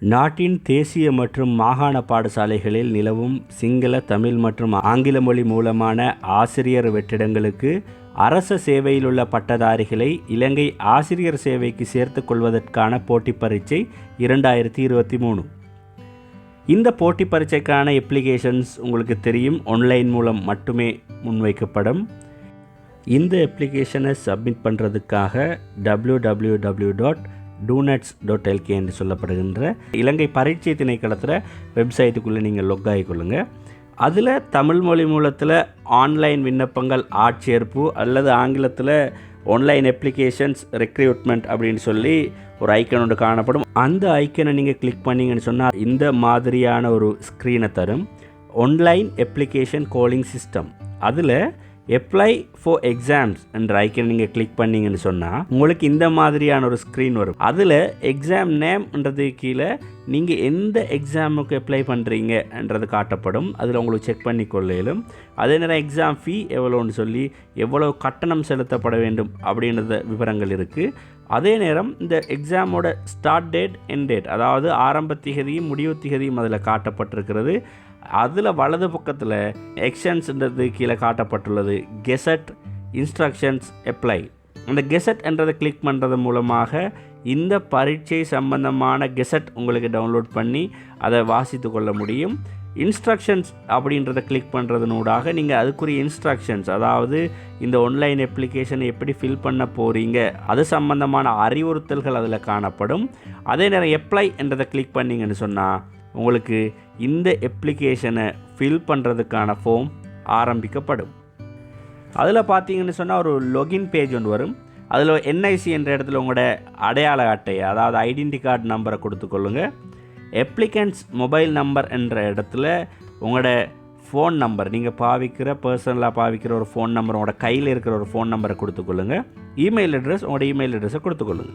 நாட்டின் தேசிய மற்றும் மாகாண பாடசாலைகளில் நிலவும் சிங்கள, தமிழ் மற்றும் ஆங்கில மொழி மூலமான ஆசிரியர் வெற்றிடங்களுக்கு அரச சேவையிலுள்ள பட்டதாரிகளை இலங்கை ஆசிரியர் சேவைக்கு சேர்த்து கொள்வதற்கான போட்டிப் பரீட்சை 2023. இந்த போட்டிப் பரீட்சைக்கான அப்ளிகேஷன்ஸ் உங்களுக்கு தெரியும், ஆன்லைன் மூலம் மட்டுமே முன்வைக்கப்படும். இந்த அப்ளிகேஷனை சப்மிட் பண்ணுறதுக்காக www.donuts.lk என்று சொல்லப்படுகின்ற இலங்கை பரீட்சை திணைக்களத்தில் வெப்சைட்டுக்குள்ளே நீங்கள் லொக் ஆகிக்கொள்ளுங்க. அதில் தமிழ் மொழி மூலத்தில் ஆன்லைன் விண்ணப்பங்கள் ஆட்சேர்ப்பு அல்லது ஆங்கிலத்தில் ஆன்லைன் அப்ளிகேஷன்ஸ் ரெக்ரூட்மெண்ட் அப்படின்னு சொல்லி ஒரு ஐக்கன் ஒன்று காணப்படும். அந்த ஐக்கனை நீங்கள் கிளிக் பண்ணிங்கன்னு சொன்னால் இந்த மாதிரியான ஒரு ஸ்க்ரீனை தரும். ஆன்லைன் அப்ளிகேஷன் காலிங் சிஸ்டம், அதில் அப்ளை ஃபார் எக்ஸாம்ஸ் என்ற ஐக்கன் நீங்கள் கிளிக் பண்ணிங்கன்னு சொன்னால் உங்களுக்கு இந்த மாதிரியான ஒரு ஸ்க்ரீன் வரும். அதில் எக்ஸாம் நேம்ன்றது கீழே நீங்கள் எந்த எக்ஸாமுக்கு அப்ளை பண்ணுறீங்கன்றது காட்டப்படும். அதில் உங்களுக்கு செக் பண்ணி கொள்ளையிலும். அதே நேரம் எக்ஸாம் ஃபீ எவ்வளோன்னு சொல்லி எவ்வளோ கட்டணம் செலுத்தப்பட வேண்டும் அப்படின்றத விவரங்கள் இருக்குது. அதே நேரம் இந்த எக்ஸாமோட ஸ்டார்ட் டேட், எண்ட் டேட், அதாவது ஆரம்ப திகதியும் முடிவு திகதியும் அதில் காட்டப்பட்டிருக்கிறது. அதில் வலது பக்கத்தில் எக்ஷன்ஸ்ன்றது கீழே காட்டப்பட்டுள்ளது. Gazette instructions apply. அந்த கெசட் என்றதை கிளிக் பண்ணுறது மூலமாக இந்த பரீட்சை சம்பந்தமான கெசட் உங்களுக்கு டவுன்லோட் பண்ணி அதை வாசித்து கொள்ள முடியும். இன்ஸ்ட்ரக்ஷன்ஸ் அப்படின்றத கிளிக் பண்ணுறதுனூடாக நீங்கள் அதுக்குரிய இன்ஸ்ட்ரக்ஷன்ஸ், அதாவது இந்த ஆன்லைன் அப்ளிகேஷனை எப்படி ஃபில் பண்ண போகிறீங்க அது சம்பந்தமான அறிவுறுத்தல்கள் அதில் காணப்படும். அதே நேரம் அப்ளை என்றதை கிளிக் பண்ணிங்கன்னு சொன்னால் உங்களுக்கு இந்த அப்ளிகேஷனை ஃபில் பண்ணுறதுக்கான ஃபார்ம் ஆரம்பிக்கப்படும். அதில் பார்த்தீங்கன்னு சொன்னால் ஒரு லொகின் பேஜ் ஒன்று வரும். அதில் என்ஐசி என்ற இடத்துல உங்களோட அடையாள அட்டை, அதாவது ஐடென்டி கார்டு நம்பரை கொடுத்துக்கொள்ளுங்க. அப்ளிகன்ஸ் மொபைல் நம்பர் என்ற இடத்துல உங்களோட ஃபோன் நம்பர், நீங்கள் பாவிக்கிற பர்சனலாக பாவிக்கிற ஒரு ஃபோன் நம்பர், உங்களோட கையில் இருக்கிற ஒரு ஃபோன் நம்பரை கொடுத்துக்கொள்ளுங்க. இமெயில் அட்ரஸ், உங்களோட இமெயில் அட்ரஸை கொடுத்துக்கொள்ளுங்க.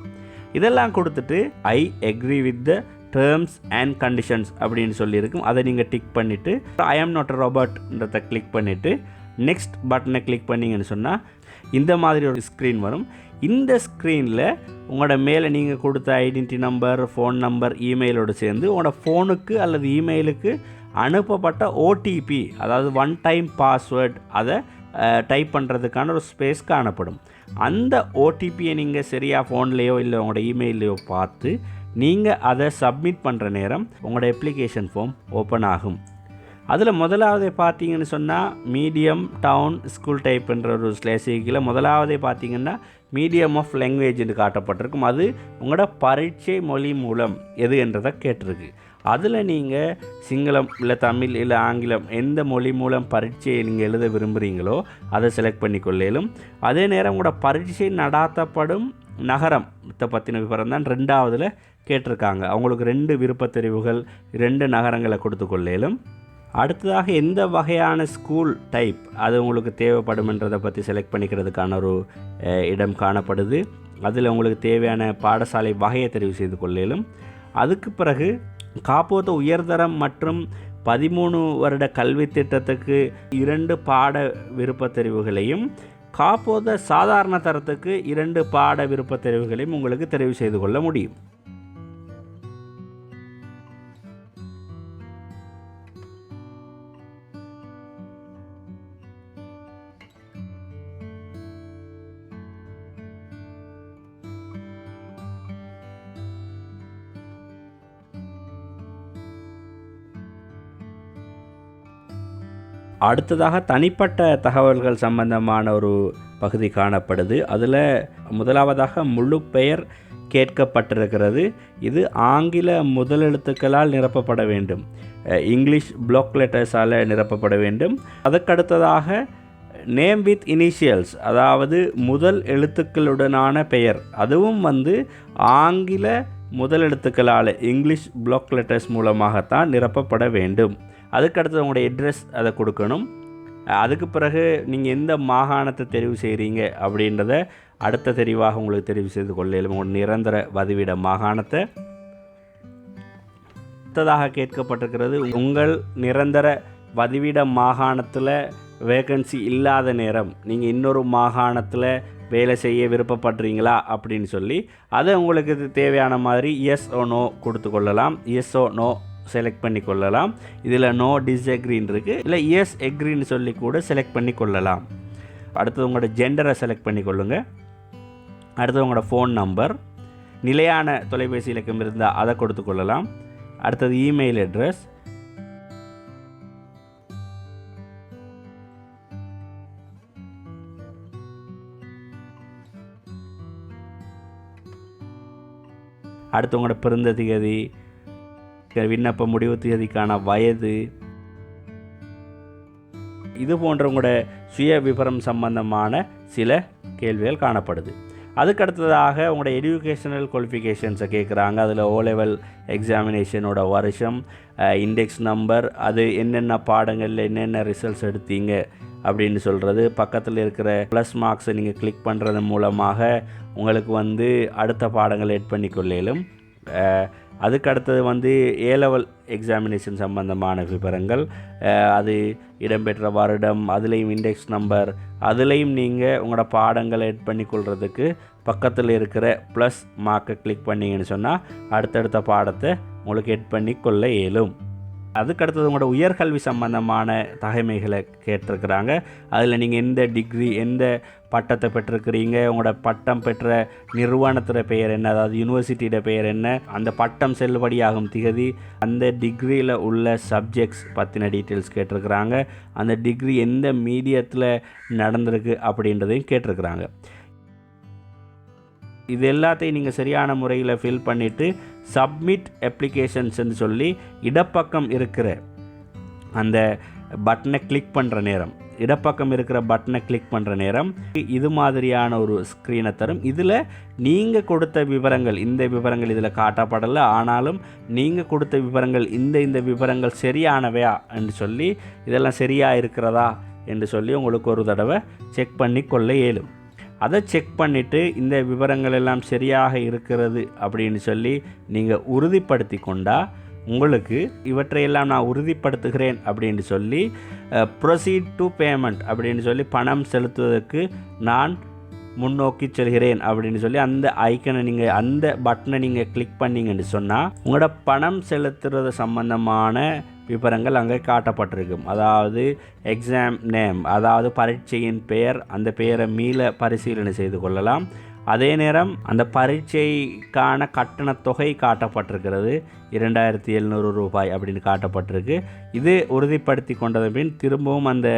இதெல்லாம் கொடுத்துட்டு I agree with the terms and conditions அப்படின்னு சொல்லியிருக்கும். அதை நீங்கள் டிக் பண்ணிவிட்டு ஐ ஆம் நாட் அ ரோபோட்ன்றதை கிளிக் பண்ணிவிட்டு நெக்ஸ்ட் பட்டனை கிளிக் பண்ணிங்கன்னு சொன்னால் இந்த மாதிரி ஒரு ஸ்க்ரீன் வரும். இந்த ஸ்க்ரீனில் உங்களோட மேலே நீங்கள் கொடுத்த ஐடென்டி நம்பர், ஃபோன் நம்பர், இமெயிலோடு சேர்ந்து உங்களோட ஃபோனுக்கு அல்லது இமெயிலுக்கு அனுப்பப்பட்ட ஓடிபி, அதாவது ஒன் டைம் பாஸ்வேர்டு, அதை டைப் பண்ணுறதுக்கான ஒரு ஸ்பேஸ் காணப்படும். அந்த ஓடிபியை நீங்கள் சரியாக ஃபோன்லேயோ இல்லை உங்களோட இமெயிலையோ பார்த்து நீங்கள் அதை சப்மிட் பண்ணுற நேரம் உங்களோட அப்ளிகேஷன் ஃபார்ம் ஓப்பன் ஆகும். அதில் முதலாவதே பார்த்தீங்கன்னு சொன்னால் மீடியம், டவுன், ஸ்கூல் டைப்ன்ற ஒரு ஸ்லேசிக்கில் முதலாவதே பார்த்தீங்கன்னா மீடியம் ஆஃப் லாங்குவேஜ்னு காட்டப்பட்டிருக்கும். அது உங்களோட பரீட்சை மொழி மூலம் எது என்றதை கேட்டிருக்கு. அதில் நீங்கள் சிங்களம் இல்லை தமிழ் இல்லை ஆங்கிலம் எந்த மொழி மூலம் பரீட்சையை நீங்கள் எழுத விரும்புகிறீங்களோ அதை செலக்ட் பண்ணிக்கொள்ளேலும். அதே நேரம் உங்களோட பரீட்சை நடாத்தப்படும் நகரம் பற்றின விவரம் தான் ரெண்டாவதில் கேட்டிருக்காங்க. அவங்களுக்கு 2 விருப்பத் தெரிவுகள், 2 நகரங்களை கொடுத்துக்கொள்ளேலும். அடுத்ததாக எந்த வகையான ஸ்கூல் டைப் அது உங்களுக்கு தேவைப்படும்ன்றதை பற்றி செலக்ட் பண்ணிக்கிறதுக்கான ஒரு இடம் காணப்படுது. அதில் உங்களுக்கு தேவையான பாடசாலை வகையை தெரிவு செய்து கொள்ளேலும். அதுக்கு பிறகு காப்போத உயர்தரம் மற்றும் 13 வருட கல்வி திட்டத்துக்கு 2 பாட விருப்பத் தெரிவுகளையும், காப்போத சாதாரண தரத்துக்கு 2 பாட விருப்பத் தெரிவுகளையும் உங்களுக்கு தெரிவு செய்து கொள்ள முடியும். அடுத்ததாக தனிப்பட்ட தகவல்கள் சம்பந்தமான ஒரு பகுதி காணப்படுது. அதில் முதலாவதாக முழு பெயர் கேட்கப்பட்டிருக்கிறது. இது ஆங்கில முதலெழுத்துக்களால் நிரப்பப்பட வேண்டும். இங்கிலீஷ் பிளாக் லெட்டர்ஸால் நிரப்பப்பட வேண்டும். அதற்கடுத்ததாக நேம் வித் இனிஷியல்ஸ், அதாவது முதல் எழுத்துக்களுடனான பெயர், அதுவும் ஆங்கில முதலெழுத்துக்களால் இங்கிலீஷ் பிளாக் லெட்டர்ஸ் மூலமாகத்தான் நிரப்பப்பட வேண்டும். அதுக்கடுத்து உங்களுடைய அட்ரஸ் அதை கொடுக்கணும். அதுக்கு பிறகு நீங்கள் எந்த மாகாணத்தை தெரிவு செய்கிறீங்க அப்படின்றத அடுத்த தெரிவாக உங்களுக்கு தெரிவு செய்து கொள்ளையிலும். உங்கள் நிரந்தர வதிவிட மாகாணத்தை. அடுத்ததாக கேட்கப்பட்டிருக்கிறது, உங்கள் நிரந்தர வதிவிட மாகாணத்தில் வேகன்சி இல்லாத நேரம் நீங்கள் இன்னொரு மாகாணத்தில் வேலை செய்ய விருப்பப்படுறீங்களா அப்படின்னு சொல்லி அதை உங்களுக்கு தேவையான மாதிரி எஸ் ஓ நோ கொடுத்து கொள்ளலாம். எஸ் ஓ நோ செலக்ட் பண்ணி கொள்ளலாம். இதில் நோ டிஸ்அக்ரின்னு இருக்குது, இல்லை எஸ் எக்ரின்னு சொல்லி கூட செலக்ட் பண்ணி கொள்ளலாம். அடுத்தது உங்களோட ஜெண்டரை செலக்ட் பண்ணி கொள்ளுங்கள். அடுத்தது உங்களோட ஃபோன் நம்பர், நிலையான தொலைபேசி இலக்கம் இருந்தால் அதை கொடுத்து கொள்ளலாம். அடுத்தது இமெயில் அட்ரஸ், அடுத்து உங்களோட பிறந்த தேதி, விண்ணப்ப முடிவு தேதிக்கான வயது, இது போன்ற உங்களோட சுய விவரம் சம்பந்தமான சில கேள்விகள் காணப்படுது. அதுக்கடுத்ததாக உங்களோட எஜுகேஷனல் குவாலிஃபிகேஷன்ஸை கேட்குறாங்க. அதில் ஓ லெவல் எக்ஸாமினேஷனோட வருஷம், இண்டெக்ஸ் நம்பர், அது என்னென்ன பாடங்களில் என்னென்ன ரிசல்ட்ஸ் எடுத்தீங்க அப்படின்னு சொல்கிறது. பக்கத்தில் இருக்கிற ப்ளஸ் மார்க்ஸை நீங்கள் கிளிக் பண்ணுறது மூலமாக உங்களுக்கு அடுத்த பாடங்களை எட் பண்ணிக்கொள்ளும். அதுக்கு அடுத்தது ஏ லெவல் எக்ஸாமினேஷன் சம்பந்தமான விவரங்கள், அது இடம்பெற்ற வருடம், அதுலேயும் இண்டெக்ஸ் நம்பர், அதுலேயும் நீங்கள் உங்களோட பாடங்களை எட் பண்ணிக்கொள்கிறதுக்கு பக்கத்தில் இருக்கிற ப்ளஸ் மார்க்கை கிளிக் பண்ணிங்கன்னு சொன்னால் அடுத்தடுத்த பாடத்தை உங்களுக்கு எட் பண்ணி கொள்ள இயலும். அதுக்கடுத்தது உங்களோட உயர்கல்வி சம்பந்தமான தகைமைகளை கேட்டிருக்கிறாங்க. அதில் நீங்கள் எந்த டிகிரி, எந்த பட்டத்தை பெற்றிருக்கிறீங்க, உங்களோட பட்டம் பெற்ற நிறுவனத்தோட பெயர் என்ன, அதாவது யூனிவர்சிட்டியோட பெயர் என்ன, அந்த பட்டம் செல்லுபடியாகும் திகதி, அந்த டிகிரியில் உள்ள சப்ஜெக்ட்ஸ் பற்றின டீட்டெயில்ஸ் கேட்டிருக்கிறாங்க. அந்த டிகிரி எந்த மீடியத்தில் நடந்திருக்கு அப்படின்றதையும் கேட்டிருக்கிறாங்க. இது எல்லாத்தையும் நீங்கள் சரியான முறையில் ஃபில் பண்ணிவிட்டு சப்மிட் அப்ளிகேஷன்ஸ்ன்னு சொல்லி இடப்பக்கம் இருக்கிற அந்த பட்டனை கிளிக் பண்ணுற நேரம், இடப்பக்கம் இருக்கிற பட்டனை கிளிக் பண்ணுற நேரம் இது மாதிரியான ஒரு ஸ்க்ரீனை தரும். இதில் நீங்கள் கொடுத்த விவரங்கள், இந்த விவரங்கள் இதில் காட்டப்படலை, ஆனாலும் நீங்கள் கொடுத்த விவரங்கள் இந்த விவரங்கள் சரியானவையா என்று சொல்லி, இதெல்லாம் சரியாக இருக்கிறதா என்று சொல்லி உங்களுக்கு ஒரு தடவை செக் பண்ணி கொள்ள இயலும். அதை செக் பண்ணிவிட்டு இந்த விவரங்கள் எல்லாம் சரியாக இருக்கிறது அப்படின்னு சொல்லி நீங்கள் உறுதிப்படுத்தி கொண்டால் உங்களுக்கு இவற்றையெல்லாம் நான் உறுதிப்படுத்துகிறேன் அப்படின்னு சொல்லி ப்ரொசீட் டு பேமெண்ட் அப்படின்னு சொல்லி பணம் செலுத்துவதற்கு நான் முன்னோக்கி செல்கிறேன் அப்படின்னு சொல்லி அந்த ஐக்கனை நீங்கள், அந்த பட்டனை நீங்கள் கிளிக் பண்ணிங்கன்னு சொன்னால் உங்களோட பணம் செலுத்துறது சம்பந்தமான விவரங்கள் அங்கே காட்டப்பட்டிருக்கும். அதாவது எக்ஸாம் நேம், அதாவது பரீட்சையின் பெயர், அந்த பெயரை மீள பரிசீலனை செய்து கொள்ளலாம். அதே நேரம் அந்த பரீட்சைக்கான கட்டண தொகை காட்டப்பட்டிருக்கிறது, 2700 ரூபாய் அப்படின்னு காட்டப்பட்டிருக்கு. இது உறுதிப்படுத்தி கொண்டது பின் திரும்பவும் அந்த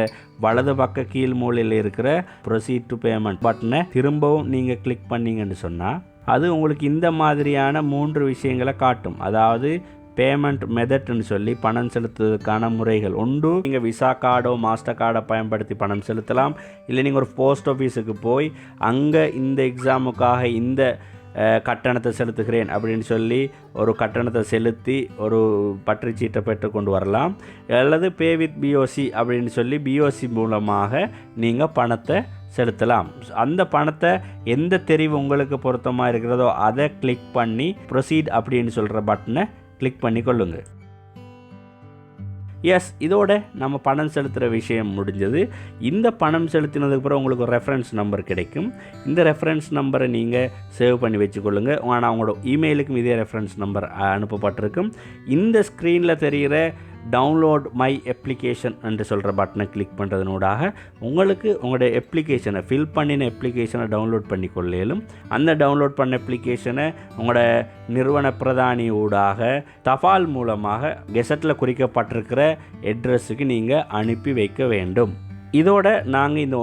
வலது பக்க கீழ் மூலையில் இருக்கிற ப்ரொசீட் டு பேமெண்ட் பட்டனை திரும்பவும் நீங்கள் கிளிக் பண்ணிங்கன்னு சொன்னால் அது உங்களுக்கு இந்த மாதிரியான 3 விஷயங்களை காட்டும். அதாவது பேமெண்ட் மெத்தட்னு சொல்லி பணம் செலுத்துவதற்கான முறைகள். ஒன்று, நீங்கள் விசா கார்டோ மாஸ்டர் கார்டை பயன்படுத்தி பணம் செலுத்தலாம். இல்லை நீங்கள் ஒரு போஸ்ட் ஆஃபீஸுக்கு போய் அங்கே இந்த எக்ஸாமுக்காக இந்த கட்டணத்தை செலுத்துகிறேன் அப்படின்னு சொல்லி ஒரு கட்டணத்தை செலுத்தி ஒரு பற்றுச்சீட்டை பெற்று கொண்டு வரலாம். அல்லது பே வித் பிஓசி அப்படின்னு சொல்லி பிஓசி மூலமாக நீங்கள் பணத்தை செலுத்தலாம். அந்த பணத்தை எந்த தெரிவு உங்களுக்கு பொருத்தமாக இருக்கிறதோ அதை கிளிக் பண்ணி ப்ரொசீட் அப்படின்னு சொல்கிற பட்டனை கிளிக் பண்ணி கொள்ளுங்க. எஸ், இதோட நம்ம பணம் செலுத்துகிற விஷயம் முடிஞ்சது. இந்த பணம் செலுத்தினதுக்கு அப்புறம் உங்களுக்கு ஒரு ரெஃபரன்ஸ் நம்பர் கிடைக்கும். இந்த ரெஃபரன்ஸ் நம்பரை நீங்கள் சேவ் பண்ணி வச்சுக்கொள்ளுங்க. ஆனால் உங்களோட இமெயிலுக்கும் இதே ரெஃபரன்ஸ் நம்பர் அனுப்பப்பட்டிருக்கும். இந்த ஸ்க்ரீனில் தெரிகிற டவுன்லோட் மை அப்ளிகேஷன் என்று சொல்கிற பட்டனை கிளிக் பண்ணுறதுனூடாக உங்களுக்கு உங்களுடைய அப்ளிகேஷனை, ஃபில் பண்ணின அப்ளிகேஷனை டவுன்லோட் பண்ணி கொள்ளையிலும். அந்த டவுன்லோட் பண்ண அப்ளிகேஷனை உங்களோட நிறுவன பிரதானி ஊடாக தபால் மூலமாக கெசட்டில் குறிக்கப்பட்டிருக்கிற அட்ரஸுக்கு நீங்கள் அனுப்பி வைக்க வேண்டும். இதோட நாங்கள் இந்த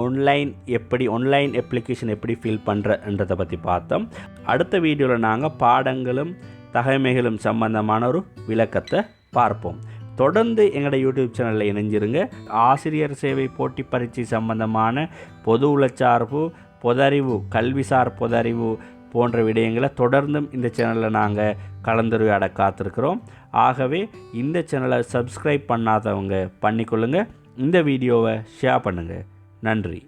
ஆன்லைன் அப்ளிகேஷன் எப்படி ஃபில் பண்ணுறன்றதை பற்றி பார்த்தோம். அடுத்த வீடியோவில் நாங்கள் பாடங்களும் தகமைகளும் சம்பந்தமான ஒரு விளக்கத்தை பார்ப்போம். தொடர்ந்து எங்களோட யூடியூப் சேனலில் இணைஞ்சிருங்க. ஆசிரியர் சேவை போட்டி பரீட்சை சம்பந்தமான பொது உளச்சார்பு, பொதறிவு, கல்விசார் பொதறிவு போன்ற விடயங்களை தொடர்ந்தும் இந்த சேனலில் நாங்கள் கலந்துரையாட காத்திருக்கிறோம். ஆகவே இந்த சேனலை சப்ஸ்கிரைப் பண்ணாதவங்க பண்ணிக்கொள்ளுங்கள். இந்த வீடியோவை ஷேர் பண்ணுங்கள். நன்றி.